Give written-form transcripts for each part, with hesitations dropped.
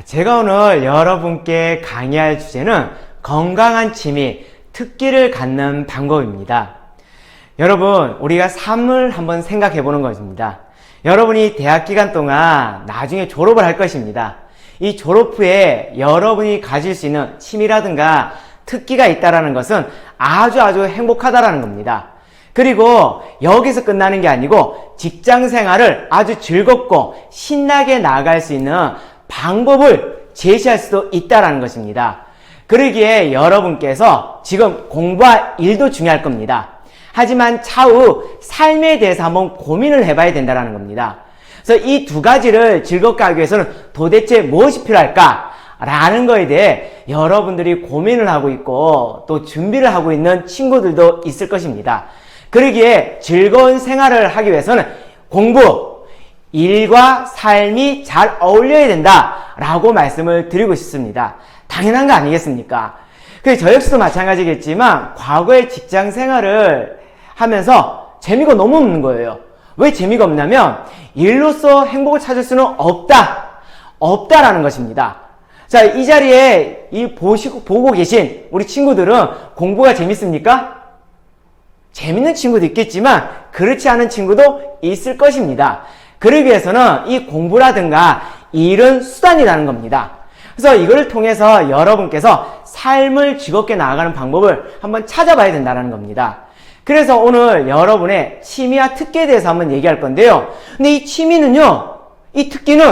제가 오늘 여러분께 강의할 주제는 건강한 취미, 특기를 갖는 방법입니다. 여러분, 우리가 삶을 한번 생각해 보는 것입니다. 여러분이 대학 기간 동안 나중에 졸업을 할 것입니다. 이 졸업 후에 여러분이 가질 수 있는 취미라든가 특기가 있다는 것은 아주 행복하다라는 겁니다. 그리고 여기서 끝나는 게 아니고 직장 생활을 아주 즐겁고 신나게 나아갈 수 있는 방법을 제시할 수도 있다는 것입니다. 그러기에 여러분께서 지금 공부와 일도 중요할 겁니다. 하지만 차후 삶에 대해서 한번 고민을 해봐야 된다는 겁니다. 그래서 이 두 가지를 즐겁게 하기 위해서는 도대체 무엇이 필요할까? 라는 거에 대해 여러분들이 고민을 하고 있고 또 준비를 하고 있는 친구들도 있을 것입니다. 그러기에 즐거운 생활을 하기 위해서는 공부, 일과 삶이 잘 어울려야 된다라고 말씀을 드리고 싶습니다. 당연한 거 아니겠습니까? 그래서 저 역시도 마찬가지겠지만 과거에 직장 생활을 하면서 재미가 너무 없는 거예요. 왜 재미가 없냐면 일로서 행복을 찾을 수는 없다라는 것입니다. 자, 이 자리에 보고 계신 우리 친구들은 공부가 재밌습니까? 재밌는 친구도 있겠지만 그렇지 않은 친구도 있을 것입니다. 그러기 위해서는 이 공부라든가 일은 수단이라는 겁니다. 그래서 이걸 통해서 여러분께서 삶을 즐겁게 나아가는 방법을 한번 찾아봐야 된다는 겁니다. 그래서 오늘 여러분의 취미와 특기에 대해서 한번 얘기할 건데요. 근데 이 취미는요, 이 특기는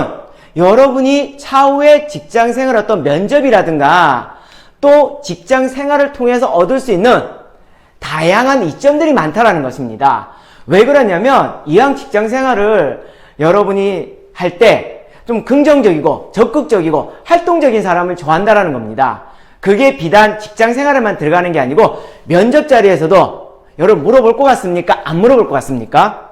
여러분이 차후에 직장 생활 어떤 면접이라든가 또 직장 생활을 통해서 얻을 수 있는 다양한 이점들이 많다라는 것입니다. 왜 그러냐면 이왕 직장 생활을 여러분이 할 때 좀 긍정적이고 적극적이고 활동적인 사람을 좋아한다라는 겁니다. 그게 비단 직장 생활에만 들어가는 게 아니고 면접 자리에서도 여러분 물어볼 것 같습니까? 안 물어볼 것 같습니까?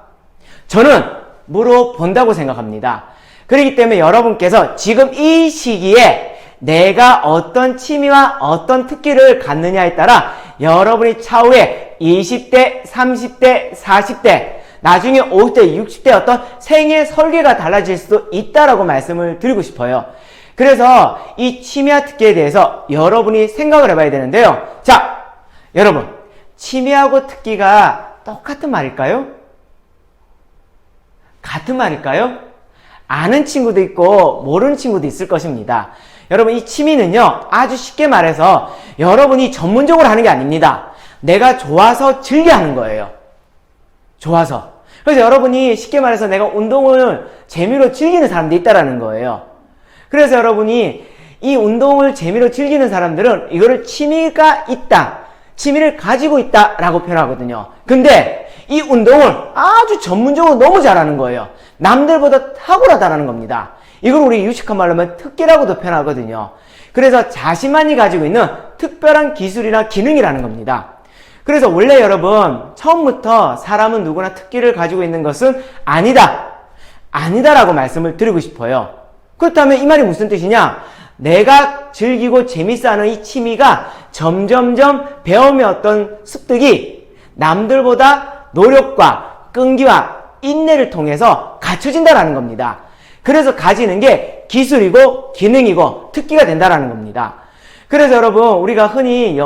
저는 물어본다고 생각합니다. 그렇기 때문에 여러분께서 지금 이 시기에 내가 어떤 취미와 어떤 특기를 갖느냐에 따라 여러분이 차후에 20대, 30대, 40대, 나중에 50대, 60대 어떤 생애 설계가 달라질 수도 있다라고 말씀을 드리고 싶어요. 그래서 이 취미와 특기에 대해서 여러분이 생각을 해봐야 되는데요. 자, 여러분, 취미하고 특기가 똑같은 말일까요? 같은 말일까요? 아는 친구도 있고 모르는 친구도 있을 것입니다. 여러분, 이 취미는요, 아주 쉽게 말해서 여러분이 전문적으로 하는 게 아닙니다. 내가 좋아서 즐겨 하는 거예요. 좋아서. 그래서 여러분이 쉽게 말해서 내가 운동을 재미로 즐기는 사람도 있다라는 거예요. 그래서 여러분이 이 운동을 재미로 즐기는 사람들은 이거를 취미가 있다, 취미를 가지고 있다라고 표현하거든요. 근데 이 운동을 아주 전문적으로 너무 잘하는 거예요. 남들보다 탁월하다라는 겁니다. 이걸 우리 유식한 말로 하면 특기라고도 표현하거든요. 그래서 자신만이 가지고 있는 특별한 기술이나 기능이라는 겁니다. 그래서 원래 여러분, 처음부터 사람은 누구나 특기를 가지고 있는 것은 아니다라고 말씀을 드리고 싶어요. 그렇다면 이 말이 무슨 뜻이냐? 내가 즐기고 재밌어하는 이 취미가 점점점 배움의 어떤 습득이 남들보다 노력과 끈기와 인내를 통해서 갖춰진다는 겁니다. 그래서 가지는 게 기술이고 기능이고 특기가 된다는 겁니다. 그래서 여러분, 우리가 흔히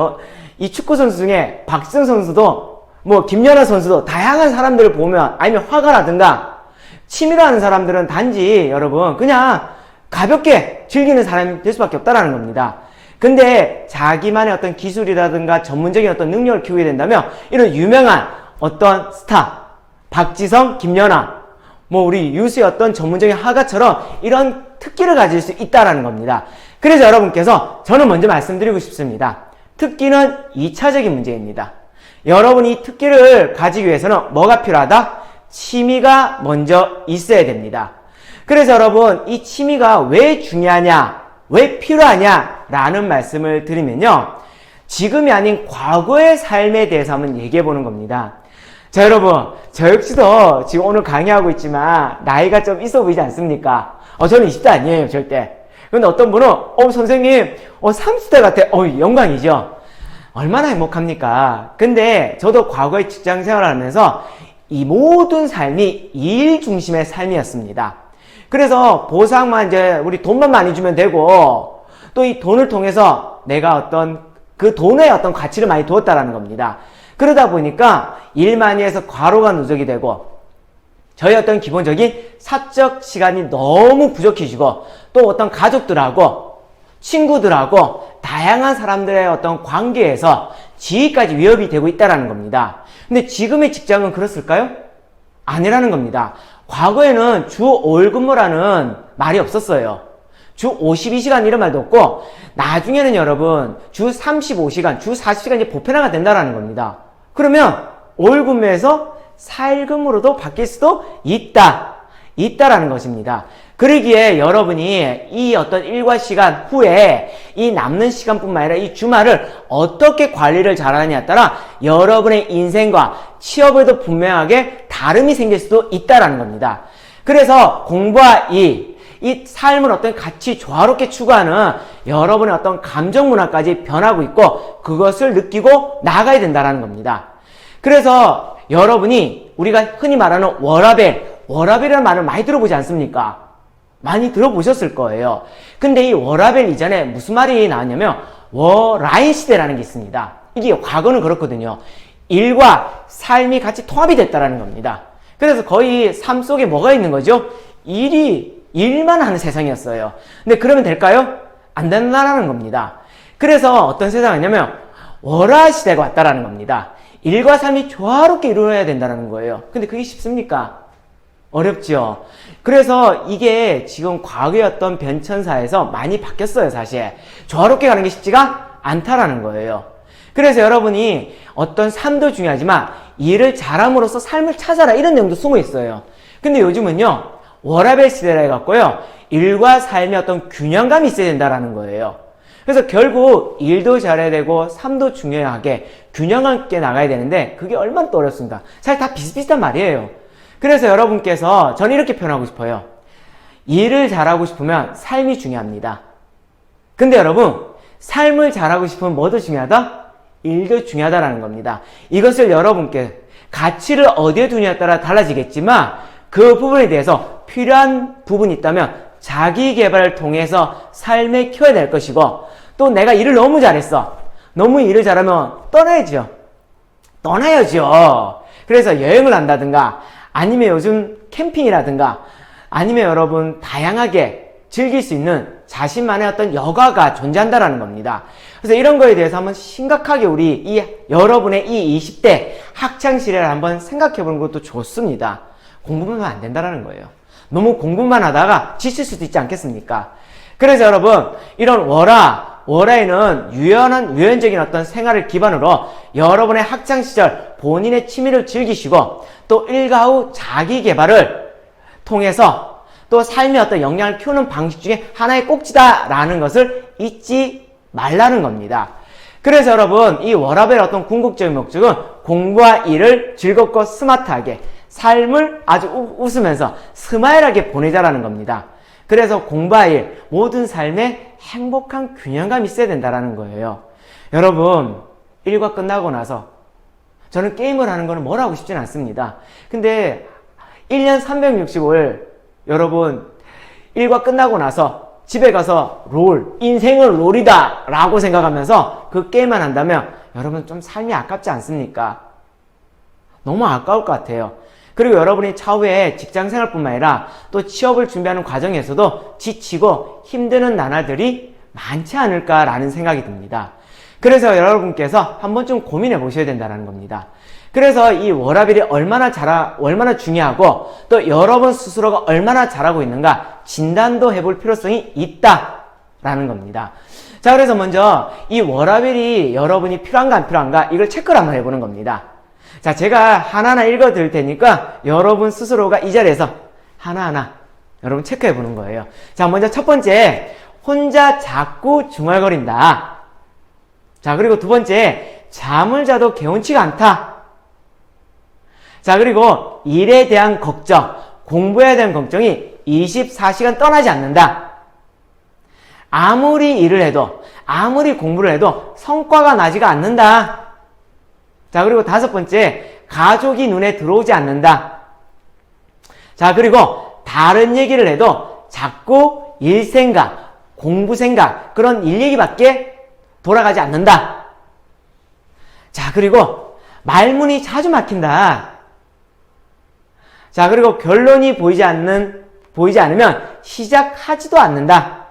이 축구 선수 중에 박지성 선수도 김연아 선수도 다양한 사람들을 보면, 아니면 화가라든가 취미로 하는 사람들은 단지 여러분 그냥 가볍게 즐기는 사람이 될 수밖에 없다는 겁니다. 근데 자기만의 어떤 기술이라든가 전문적인 어떤 능력을 키우게 된다면 이런 유명한 어떤 스타, 박지성, 김연아, 우리 유수의 어떤 전문적인 화가처럼 이런 특기를 가질 수 있다는 겁니다. 그래서 여러분께서 저는 먼저 말씀드리고 싶습니다. 특기는 2차적인 문제입니다. 여러분이 이 특기를 가지기 위해서는 뭐가 필요하다? 취미가 먼저 있어야 됩니다. 그래서 여러분, 이 취미가 왜 중요하냐, 왜 필요하냐 라는 말씀을 드리면요, 지금이 아닌 과거의 삶에 대해서 한번 얘기해 보는 겁니다. 자, 여러분, 저 역시도 지금 오늘 강의하고 있지만 나이가 좀 있어 보이지 않습니까? 저는 20대 아니에요, 절대. 근데 어떤 분은 선생님 30대 같아. 영광이죠. 얼마나 행복합니까? 근데 저도 과거에 직장 생활을 하면서 이 모든 삶이 일 중심의 삶이었습니다. 그래서 보상만 이제 우리 돈만 많이 주면 되고 또 이 돈을 통해서 내가 어떤 그 돈에 어떤 가치를 많이 두었다라는 겁니다. 그러다 보니까 일 많이 해서 과로가 누적이 되고 저희 어떤 기본적인 사적 시간이 너무 부족해지고 또 어떤 가족들하고 친구들하고 다양한 사람들의 어떤 관계에서 지위까지 위협이 되고 있다는 겁니다. 근데 지금의 직장은 그렇을까요? 아니라는 겁니다. 과거에는 주 5일 근무라는 말이 없었어요. 주 52시간 이런 말도 없고 나중에는 여러분 주 35시간, 주 40시간이 보편화가 된다는 겁니다. 그러면 5일 근무에서 4일 근무로도 바뀔 수도 있다라는 것입니다. 그러기에 여러분이 이 어떤 일과 시간 후에 이 남는 시간뿐만 아니라 이 주말을 어떻게 관리를 잘하느냐에 따라 여러분의 인생과 취업에도 분명하게 다름이 생길 수도 있다는 겁니다. 그래서 공부와 이 삶을 어떤 같이 조화롭게 추구하는 여러분의 어떤 감정 문화까지 변하고 있고 그것을 느끼고 나가야 된다는 겁니다. 그래서 여러분이 우리가 흔히 말하는 워라밸이라는 말을 많이 들어보지 않습니까? 많이 들어보셨을 거예요. 근데 이 워라밸 이전에 무슨 말이 나왔냐면 워라인 시대라는 게 있습니다. 이게 과거는 그렇거든요. 일과 삶이 같이 통합이 됐다는 겁니다. 그래서 거의 삶 속에 뭐가 있는 거죠? 일만 하는 세상이었어요. 근데 그러면 될까요? 안 된다는 겁니다. 그래서 어떤 세상이냐면 워라 시대가 왔다라는 겁니다. 일과 삶이 조화롭게 이루어야 된다는 거예요. 근데 그게 쉽습니까? 어렵죠. 그래서 이게 지금 과거의 어떤 변천사에서 많이 바뀌었어요, 사실. 조화롭게 가는 게 쉽지가 않다라는 거예요. 그래서 여러분이 어떤 삶도 중요하지만 일을 잘함으로써 삶을 찾아라 이런 내용도 숨어 있어요. 근데 요즘은요, 워라밸 시대라 해갖고요, 일과 삶의 어떤 균형감이 있어야 된다라는 거예요. 그래서 결국 일도 잘해야 되고 삶도 중요하게 균형 있게 나가야 되는데 그게 얼마나 또 어렵습니까? 사실 다 비슷비슷한 말이에요. 그래서 여러분께서 저는 이렇게 표현하고 싶어요. 일을 잘하고 싶으면 삶이 중요합니다. 근데 여러분 삶을 잘하고 싶으면 뭐도 중요하다? 일도 중요하다라는 겁니다. 이것을 여러분께 가치를 어디에 두냐에 따라 달라지겠지만 그 부분에 대해서 필요한 부분이 있다면 자기 개발을 통해서 삶에 키워야 될 것이고 또 내가 일을 너무 잘했어. 너무 일을 잘하면 떠나야죠. 그래서 여행을 한다든가 아니면 요즘 캠핑이라든가 아니면 여러분 다양하게 즐길 수 있는 자신만의 어떤 여가가 존재한다라는 겁니다. 그래서 이런 거에 대해서 한번 심각하게 여러분의 이 20대 학창시절을 한번 생각해 보는 것도 좋습니다. 공부만 하면 안 된다라는 거예요. 너무 공부만 하다가 지칠 수도 있지 않겠습니까? 그래서 여러분 이런 워라에는 유연적인 어떤 생활을 기반으로 여러분의 학창시절 본인의 취미를 즐기시고 또 일과 후 자기 개발을 통해서 또 삶의 어떤 역량을 키우는 방식 중에 하나의 꼭지다라는 것을 잊지 말라는 겁니다. 그래서 여러분 이 워라밸의 어떤 궁극적인 목적은 공부와 일을 즐겁고 스마트하게 삶을 아주 웃으면서 스마일하게 보내자라는 겁니다. 그래서 공부와 일, 모든 삶에 행복한 균형감이 있어야 된다는 거예요. 여러분 일과 끝나고 나서 저는 게임을 하는 거는 뭘 하고 싶진 않습니다. 근데 1년 365일 여러분 일과 끝나고 나서 집에 가서 인생은 롤이다 라고 생각하면서 그 게임만 한다면 여러분 좀 삶이 아깝지 않습니까? 너무 아까울 것 같아요. 그리고 여러분이 차후에 직장생활뿐만 아니라 또 취업을 준비하는 과정에서도 지치고 힘드는 나날들이 많지 않을까라는 생각이 듭니다. 그래서 여러분께서 한번 좀 고민해 보셔야 된다는 겁니다. 그래서 이 워라밸이 얼마나 중요하고 또 여러분 스스로가 얼마나 잘하고 있는가 진단도 해볼 필요성이 있다라는 겁니다. 자, 그래서 먼저 이 워라밸이 여러분이 필요한가 안 필요한가 이걸 체크를 한번 해보는 겁니다. 자, 제가 하나하나 읽어 드릴 테니까 여러분 스스로가 이 자리에서 하나하나 여러분 체크해 보는 거예요. 자, 먼저 첫 번째, 혼자 자꾸 중얼거린다. 자, 그리고 두 번째, 잠을 자도 개운치가 않다. 자, 그리고 일에 대한 걱정, 공부에 대한 걱정이 24시간 떠나지 않는다. 아무리 일을 해도, 아무리 공부를 해도 성과가 나지가 않는다. 자, 그리고 다섯 번째, 가족이 눈에 들어오지 않는다. 자, 그리고 다른 얘기를 해도 자꾸 일 생각, 공부 생각, 그런 일 얘기밖에 돌아가지 않는다. 자, 그리고 말문이 자주 막힌다. 자, 그리고 결론이 보이지 않으면 시작하지도 않는다.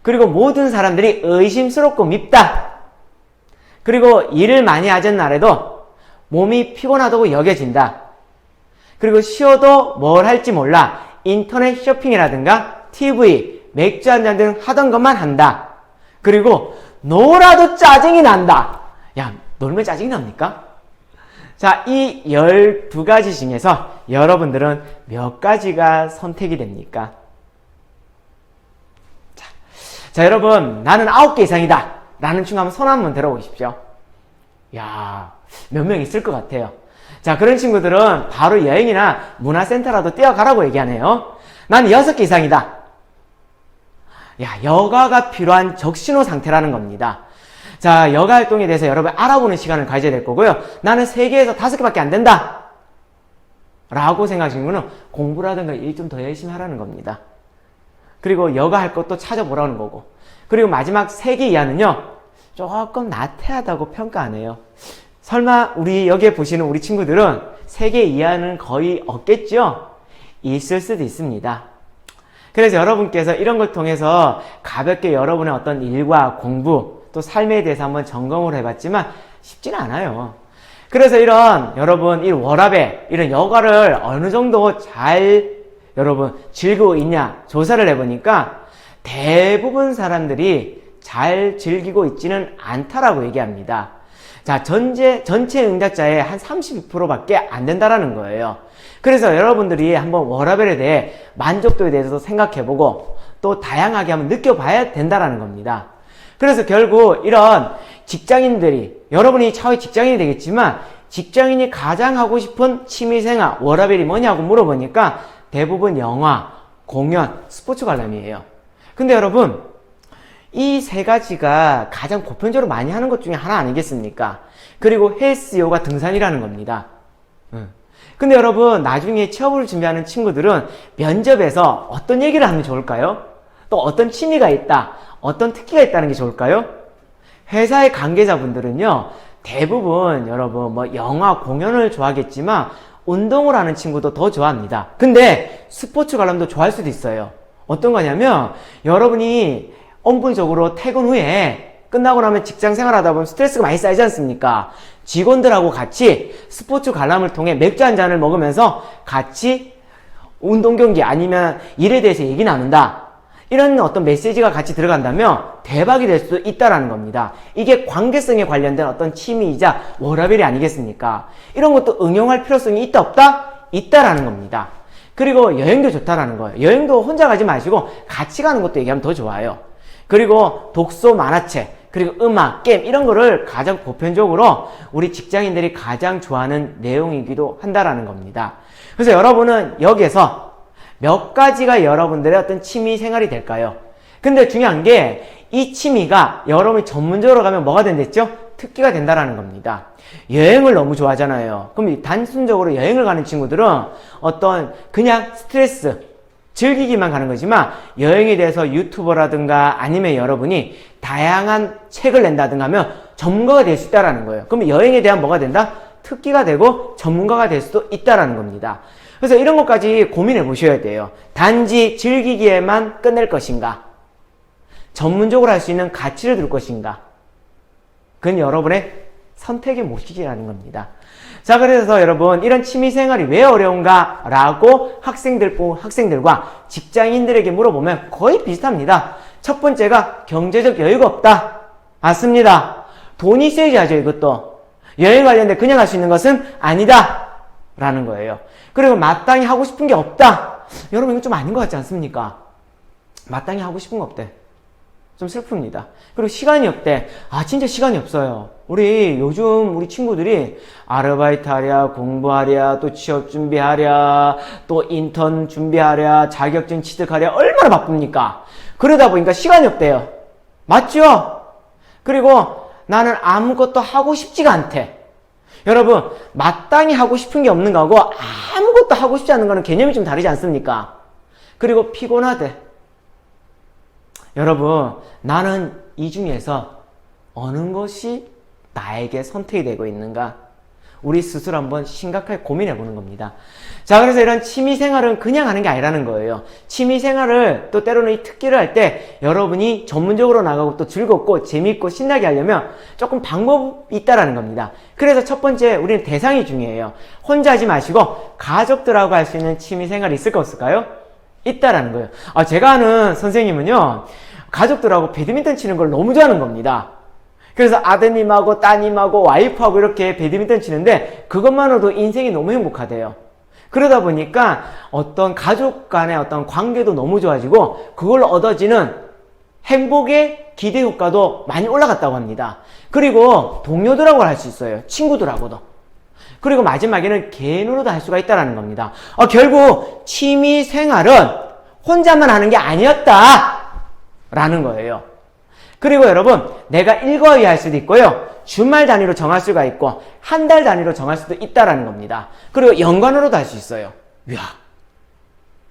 그리고 모든 사람들이 의심스럽고 밉다. 그리고 일을 많이 하던 날에도 몸이 피곤하다고 여겨진다. 그리고 쉬어도 뭘 할지 몰라 인터넷 쇼핑이라든가 TV, 맥주 한잔 등 하던 것만 한다. 그리고 놀아도 짜증이 난다. 야, 놀면 짜증이 납니까? 자, 이 12가지 중에서 여러분들은 몇 가지가 선택이 됩니까? 자, 여러분, 나는 9개 이상이다 라는 친구 한번 손 한번 들어보십시오. 야, 몇 명 있을 것 같아요. 자, 그런 친구들은 바로 여행이나 문화센터라도 뛰어가라고 얘기하네요. 나는 6개 이상이다. 야, 여가가 필요한 적신호 상태라는 겁니다. 자, 여가 활동에 대해서 여러분 알아보는 시간을 가져야 될 거고요. 나는 3개에서 5개밖에 안 된다 라고 생각하시는 분은 공부라든가 일 좀 더 열심히 하라는 겁니다. 그리고 여가 할 것도 찾아보라는 거고, 그리고 마지막 3개 이하는요 조금 나태하다고 평가 안 해요. 설마 우리 여기에 보시는 우리 친구들은 3개 이하는 거의 없겠죠? 있을 수도 있습니다. 그래서 여러분께서 이런 걸 통해서 가볍게 여러분의 어떤 일과 공부 또 삶에 대해서 한번 점검을 해봤지만 쉽지는 않아요. 그래서 이런 여러분 이 워라밸, 이런 여가를 어느 정도 잘 여러분 즐기고 있냐 조사를 해보니까 대부분 사람들이 잘 즐기고 있지는 않다라고 얘기합니다. 자, 전체 응답자의 한 32%밖에 안 된다라는 거예요. 그래서 여러분들이 한번 워라밸에 대해 만족도에 대해서도 생각해보고 또 다양하게 한번 느껴봐야 된다라는 겁니다. 그래서 결국 이런 직장인들이, 여러분이 차후에 직장인이 되겠지만 직장인이 가장 하고 싶은 취미생활, 워라밸이 뭐냐고 물어보니까 대부분 영화, 공연, 스포츠 관람이에요. 근데 여러분, 이 3가지가 가장 보편적으로 많이 하는 것 중에 하나 아니겠습니까? 그리고 헬스, 요가, 등산이라는 겁니다. 근데 여러분, 나중에 취업을 준비하는 친구들은 면접에서 어떤 얘기를 하면 좋을까요? 또 어떤 취미가 있다, 어떤 특기가 있다는 게 좋을까요? 회사의 관계자분들은요, 대부분 여러분 뭐 영화, 공연을 좋아하겠지만 운동을 하는 친구도 더 좋아합니다. 근데 스포츠 관람도 좋아할 수도 있어요. 어떤 거냐면 여러분이 업무적으로 퇴근 후에 끝나고 나면 직장 생활하다 보면 스트레스가 많이 쌓이지 않습니까? 직원들하고 같이 스포츠 관람을 통해 맥주 한 잔을 먹으면서 같이 운동 경기 아니면 일에 대해서 얘기 나눈다. 이런 어떤 메시지가 같이 들어간다면 대박이 될 수도 있다라는 겁니다. 이게 관계성에 관련된 어떤 취미이자 워라밸이 아니겠습니까? 이런 것도 응용할 필요성이 있다 없다? 있다라는 겁니다. 그리고 여행도 좋다라는 거예요. 여행도 혼자 가지 마시고 같이 가는 것도 얘기하면 더 좋아요. 그리고 독서, 만화책, 그리고 음악, 게임 이런 거를 가장 보편적으로 우리 직장인들이 가장 좋아하는 내용이기도 한다라는 겁니다. 그래서 여러분은 여기에서 몇 가지가 여러분들의 어떤 취미 생활이 될까요? 근데 중요한 게 이 취미가 여러분이 전문적으로 가면 뭐가 된댔죠? 특기가 된다라는 겁니다. 여행을 너무 좋아하잖아요. 그럼 단순적으로 여행을 가는 친구들은 어떤 그냥 스트레스 즐기기만 가는 거지만 여행에 대해서 유튜버라든가 아니면 여러분이 다양한 책을 낸다든가 하면 전문가가 될 수 있다는 거예요. 그럼 여행에 대한 뭐가 된다? 특기가 되고 전문가가 될 수도 있다는 겁니다. 그래서 이런 것까지 고민해 보셔야 돼요. 단지 즐기기에만 끝낼 것인가? 전문적으로 할 수 있는 가치를 둘 것인가? 그건 여러분의 선택의 몫이라는 겁니다. 자, 그래서 여러분 이런 취미생활이 왜 어려운가? 라고 학생들과 직장인들에게 물어보면 거의 비슷합니다. 첫 번째가 경제적 여유가 없다. 맞습니다. 돈이 있어야지 하죠. 이것도 여행 관련된 그냥 할 수 있는 것은 아니다 라는 거예요. 그리고 마땅히 하고 싶은 게 없다. 여러분 이거 좀 아닌 것 같지 않습니까? 마땅히 하고 싶은 거 없대. 좀 슬픕니다. 그리고 시간이 없대. 아, 진짜 시간이 없어요. 요즘 우리 친구들이 아르바이트 하랴, 공부하랴, 또 취업 준비하랴, 또 인턴 준비하랴, 자격증 취득하랴, 얼마나 바쁩니까? 그러다 보니까 시간이 없대요. 맞죠? 그리고 나는 아무것도 하고 싶지가 않대. 여러분, 마땅히 하고 싶은 게 없는 거하고 아무것도 하고 싶지 않은 거는 개념이 좀 다르지 않습니까? 그리고 피곤하대. 여러분, 나는 이 중에서 어느 것이 나에게 선택이 되고 있는가? 우리 스스로 한번 심각하게 고민해 보는 겁니다. 자, 그래서 이런 취미생활은 그냥 하는 게 아니라는 거예요. 취미생활을 또 때로는 이 특기를 할 때 여러분이 전문적으로 나가고 또 즐겁고 재밌고 신나게 하려면 조금 방법이 있다라는 겁니다. 그래서 첫 번째, 우리는 대상이 중요해요. 혼자 하지 마시고 가족들하고 할 수 있는 취미생활이 있을까 없을까요? 있다라는 거예요. 제가 아는 선생님은요, 가족들하고 배드민턴 치는 걸 너무 좋아하는 겁니다. 그래서 아드님하고 따님하고 와이프하고 이렇게 배드민턴 치는데 그것만으로도 인생이 너무 행복하대요. 그러다 보니까 어떤 가족 간의 어떤 관계도 너무 좋아지고 그걸로 얻어지는 행복의 기대 효과도 많이 올라갔다고 합니다. 그리고 동료들하고 할 수 있어요. 친구들하고도. 그리고 마지막에는 개인으로도 할 수가 있다는 겁니다. 결국 취미 생활은 혼자만 하는 게 아니었다라는 거예요. 그리고 여러분, 내가 일거이 할 수도 있고요. 주말 단위로 정할 수가 있고 한 달 단위로 정할 수도 있다라는 겁니다. 그리고 연간으로도 할 수 있어요. 이야,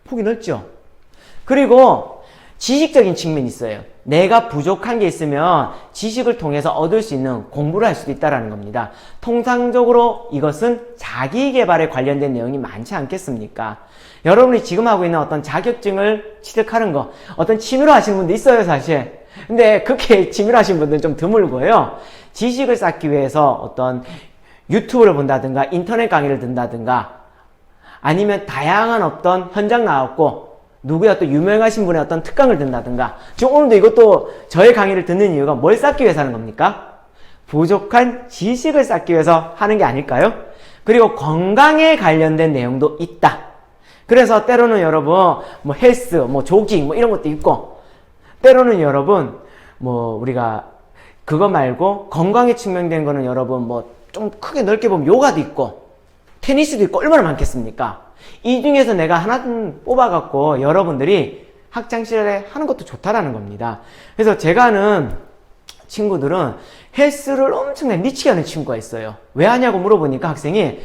폭이 넓죠? 그리고 지식적인 측면이 있어요. 내가 부족한 게 있으면 지식을 통해서 얻을 수 있는 공부를 할 수도 있다는 겁니다. 통상적으로 이것은 자기계발에 관련된 내용이 많지 않겠습니까? 여러분이 지금 하고 있는 어떤 자격증을 취득하는 거, 어떤 취미로 하시는 분도 있어요, 사실. 근데 그렇게 취미로 하시는 분들은 좀 드물고요. 지식을 쌓기 위해서 어떤 유튜브를 본다든가 인터넷 강의를 듣는다든가 아니면 다양한 어떤 현장 나왔고 누구야 또 유명하신 분의 어떤 특강을 듣는다든가, 지금 오늘도 이것도 저의 강의를 듣는 이유가 뭘 쌓기 위해서 하는 겁니까? 부족한 지식을 쌓기 위해서 하는 게 아닐까요? 그리고 건강에 관련된 내용도 있다. 그래서 때로는 여러분 헬스, 조깅 이런 것도 있고, 때로는 여러분 우리가 그거 말고 건강에 측면된 거는 여러분 좀 크게 넓게 보면 요가도 있고 테니스도 있고 얼마나 많겠습니까? 이 중에서 내가 하나 뽑아갖고 여러분들이 학창시절에 하는 것도 좋다라는 겁니다. 그래서 제가 아는 친구들은 헬스를 엄청나게 미치게 하는 친구가 있어요. 왜 하냐고 물어보니까 학생이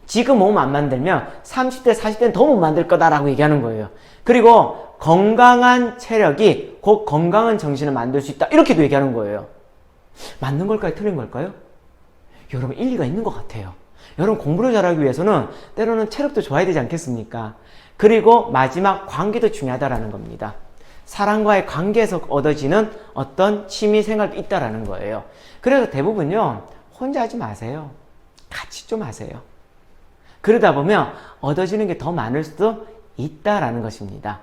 지금 몸 안 만들면 30대, 40대는 더 못 만들 거다라고 얘기하는 거예요. 그리고 건강한 체력이 곧 건강한 정신을 만들 수 있다, 이렇게도 얘기하는 거예요. 맞는 걸까요? 틀린 걸까요? 여러분, 일리가 있는 것 같아요. 여러분, 공부를 잘하기 위해서는 때로는 체력도 좋아야 되지 않겠습니까? 그리고 마지막 관계도 중요하다라는 겁니다. 사람과의 관계에서 얻어지는 어떤 취미 생활도 있다라는 거예요. 그래서 대부분요, 혼자 하지 마세요. 같이 좀 하세요. 그러다 보면 얻어지는 게 더 많을 수도 있다라는 것입니다.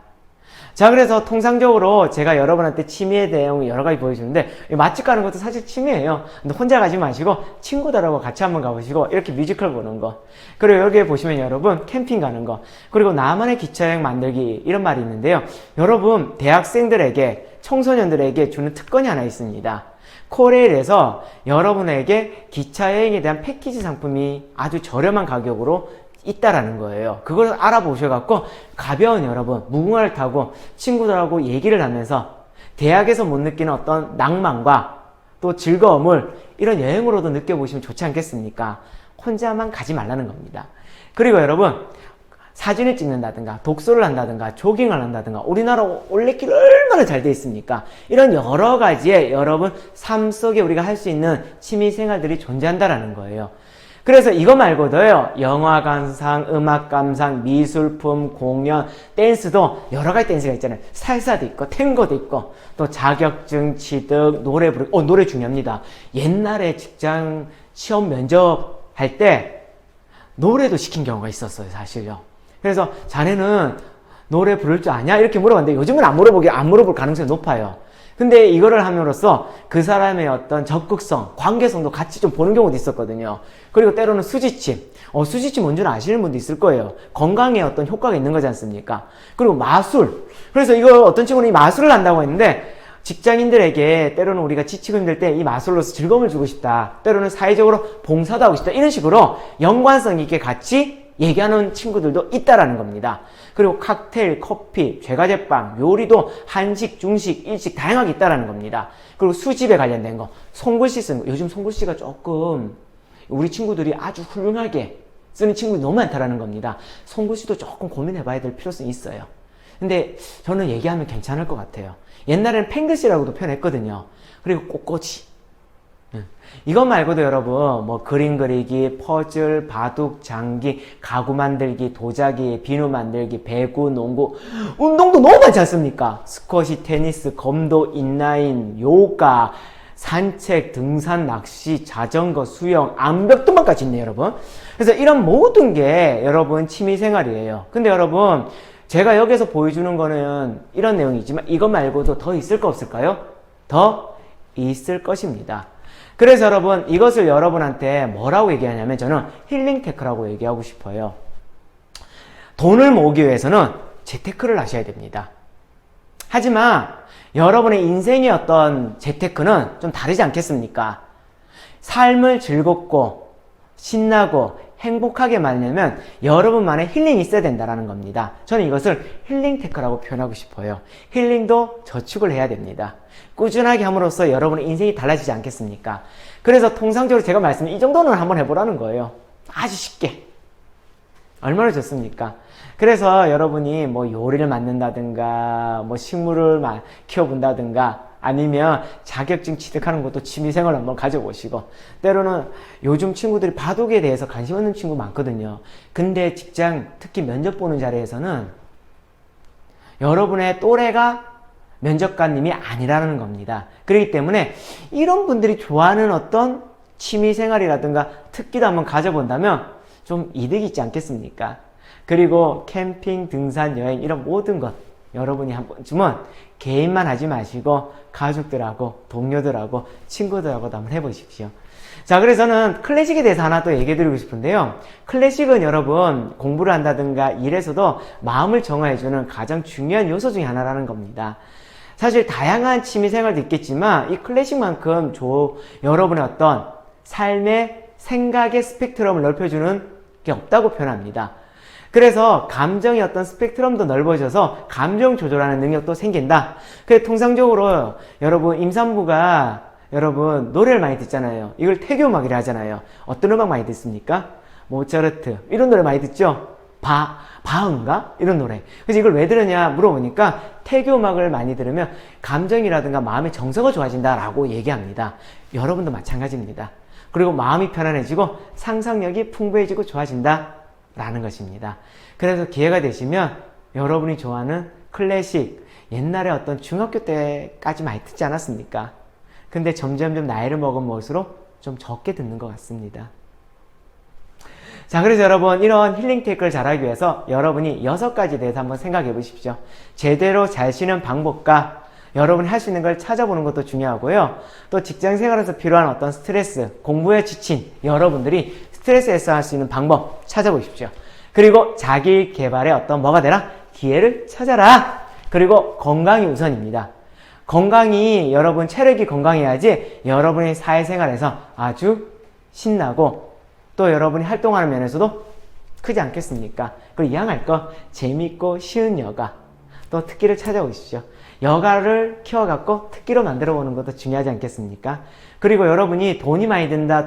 자, 그래서 통상적으로 제가 여러분한테 취미에 대한 여러 가지 보여주는데, 맛집 가는 것도 사실 취미예요. 근데 혼자 가지 마시고 친구들하고 같이 한번 가보시고, 이렇게 뮤지컬 보는 거, 그리고 여기에 보시면 여러분 캠핑 가는 거, 그리고 나만의 기차여행 만들기, 이런 말이 있는데요. 여러분, 대학생들에게, 청소년들에게 주는 특권이 하나 있습니다. 코레일에서 여러분에게 기차여행에 대한 패키지 상품이 아주 저렴한 가격으로 있다라는 거예요. 그걸 알아보셔갖고 가벼운 여러분 무궁화를 타고 친구들하고 얘기를 하면서 대학에서 못 느끼는 어떤 낭만과 또 즐거움을 이런 여행으로도 느껴보시면 좋지 않겠습니까? 혼자만 가지 말라는 겁니다. 그리고 여러분, 사진을 찍는다든가 독서를 한다든가 조깅을 한다든가, 우리나라 올레길 얼마나 잘 돼 있습니까? 이런 여러 가지의 여러분 삶 속에 우리가 할 수 있는 취미 생활들이 존재한다라는 거예요. 그래서 이거 말고도요, 영화 감상, 음악 감상, 미술품, 공연, 댄스도 여러 가지 댄스가 있잖아요. 살사도 있고 탱고도 있고, 또 자격증 취득, 노래 부르기. 노래 중요합니다. 옛날에 직장 시험 면접할 때 노래도 시킨 경우가 있었어요, 사실요. 그래서 자네는 노래 부를 줄 아냐? 이렇게 물어봤는데 요즘은 안 물어볼 가능성이 높아요. 근데 이거를 함으로써 그 사람의 어떤 적극성, 관계성도 같이 좀 보는 경우도 있었거든요. 그리고 때로는 수지침. 수지침 뭔지는 아시는 분도 있을 거예요. 건강에 어떤 효과가 있는 거지 않습니까? 그리고 마술. 그래서 이거 어떤 친구는 이 마술을 한다고 했는데, 직장인들에게 때로는 우리가 지치고 힘들 때 이 마술로서 즐거움을 주고 싶다, 때로는 사회적으로 봉사도 하고 싶다, 이런 식으로 연관성 있게 같이 얘기하는 친구들도 있다라는 겁니다. 그리고 칵테일, 커피, 제과제빵, 요리도 한식, 중식, 일식 다양하게 있다라는 겁니다. 그리고 수집에 관련된 거, 손글씨 쓰는 거. 요즘 손글씨가 조금 우리 친구들이 아주 훌륭하게 쓰는 친구들이 너무 많다라는 겁니다. 손글씨도 조금 고민해봐야 될 필요성이 있어요. 근데 저는 얘기하면 괜찮을 것 같아요. 옛날에는 펜글씨라고도 표현했거든요. 그리고 꽃꽂이. 이것 말고도 여러분 뭐 그림 그리기, 퍼즐, 바둑, 장기, 가구 만들기, 도자기, 비누 만들기, 배구, 농구, 운동도 너무 많지 않습니까? 스쿼시, 테니스, 검도, 인라인, 요가, 산책, 등산, 낚시, 자전거, 수영, 암벽등반까지 있네요, 여러분. 그래서 이런 모든 게 여러분 취미생활이에요. 근데 여러분 제가 여기서 보여주는 거는 이런 내용이지만 이것 말고도 더 있을 거 없을까요? 더 있을 것입니다. 그래서 여러분 이것을 여러분한테 뭐라고 얘기하냐면 저는 힐링 테크라고 얘기하고 싶어요. 돈을 모으기 위해서는 재테크를 하셔야 됩니다. 하지만 여러분의 인생의 어떤 재테크는 좀 다르지 않겠습니까? 삶을 즐겁고 신나고 행복하게 만들려면 여러분만의 힐링이 있어야 된다는 겁니다. 저는 이것을 힐링 테크라고 표현하고 싶어요. 힐링도 저축을 해야 됩니다. 꾸준하게 함으로써 여러분의 인생이 달라지지 않겠습니까? 그래서 통상적으로 제가 이 정도는 한번 해보라는 거예요. 아주 쉽게. 얼마나 좋습니까? 그래서 여러분이 뭐 요리를 만든다든가 뭐 식물을 키워본다든가 아니면 자격증 취득하는 것도 취미생활 한번 가져보시고, 때로는 요즘 친구들이 바둑에 대해서 관심 없는 친구 많거든요. 근데 직장, 특히 면접 보는 자리에서는 여러분의 또래가 면접관님이 아니라는 겁니다. 그렇기 때문에 이런 분들이 좋아하는 어떤 취미생활이라든가 특기도 한번 가져본다면 좀 이득이 있지 않겠습니까? 그리고 캠핑, 등산, 여행 이런 모든 것 여러분이 한 번쯤은 개인만 하지 마시고 가족들하고 동료들하고 친구들하고도 한번 해보십시오. 자, 그래서 저는 클래식에 대해서 하나 또 얘기해 드리고 싶은데요. 클래식은 여러분 공부를 한다든가 일에서도 마음을 정화해주는 가장 중요한 요소 중에 하나라는 겁니다. 사실 다양한 취미생활도 있겠지만 이 클래식만큼 여러분의 어떤 삶의 생각의 스펙트럼을 넓혀주는 게 없다고 표현합니다. 그래서 감정의 어떤 스펙트럼도 넓어져서 감정 조절하는 능력도 생긴다. 그래서 통상적으로 여러분 임산부가 여러분 노래를 많이 듣잖아요. 이걸 태교음악이라 하잖아요. 어떤 음악 많이 듣습니까? 모차르트 이런 노래 많이 듣죠? 바흐인가? 이런 노래. 그래서 이걸 왜 들으냐 물어보니까 태교음악을 많이 들으면 감정이라든가 마음의 정서가 좋아진다라고 얘기합니다. 여러분도 마찬가지입니다. 그리고 마음이 편안해지고 상상력이 풍부해지고 좋아진다 라는 것입니다. 그래서 기회가 되시면 여러분이 좋아하는 클래식, 옛날에 어떤 중학교 때까지 많이 듣지 않았습니까? 근데 점점점 나이를 먹을수록 좀 적게 듣는 것 같습니다. 자, 그래서 여러분 이런 힐링 테크를 잘하기 위해서 여러분이 6가지에 대해서 한번 생각해 보십시오. 제대로 잘 쉬는 방법과 여러분이 할 수 있는 걸 찾아보는 것도 중요하고요. 또 직장 생활에서 필요한 어떤 스트레스, 공부에 지친 여러분들이 스트레스 해소할 수 있는 방법 찾아보십시오. 그리고 자기 개발에 어떤 뭐가 되라? 기회를 찾아라. 그리고 건강이 우선입니다. 건강이 여러분 체력이 건강해야지 여러분의 사회생활에서 아주 신나고 또 여러분이 활동하는 면에서도 크지 않겠습니까? 그리고 이왕할 거 재밌고 쉬운 여가 또 특기를 찾아오십시오. 여가를 키워갖고 특기로 만들어보는 것도 중요하지 않겠습니까? 그리고 여러분이 돈이 많이 든다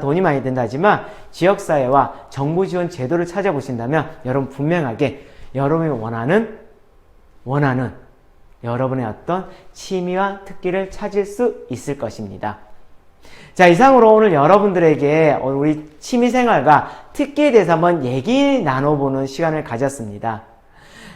하지만 지역사회와 정부 지원 제도를 찾아보신다면 여러분 분명하게 여러분이 원하는 여러분의 어떤 취미와 특기를 찾을 수 있을 것입니다. 자, 이상으로 오늘 여러분들에게 우리 취미생활과 특기에 대해서 한번 얘기 나눠보는 시간을 가졌습니다.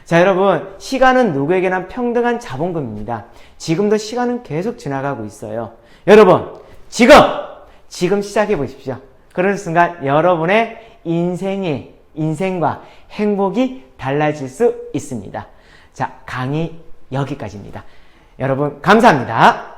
자, 여러분 시간은 누구에게나 평등한 자본금입니다. 지금도 시간은 계속 지나가고 있어요. 여러분 지금 시작해 보십시오. 그런 순간 여러분의 인생과 행복이 달라질 수 있습니다. 자, 강의 여기까지입니다. 여러분 감사합니다.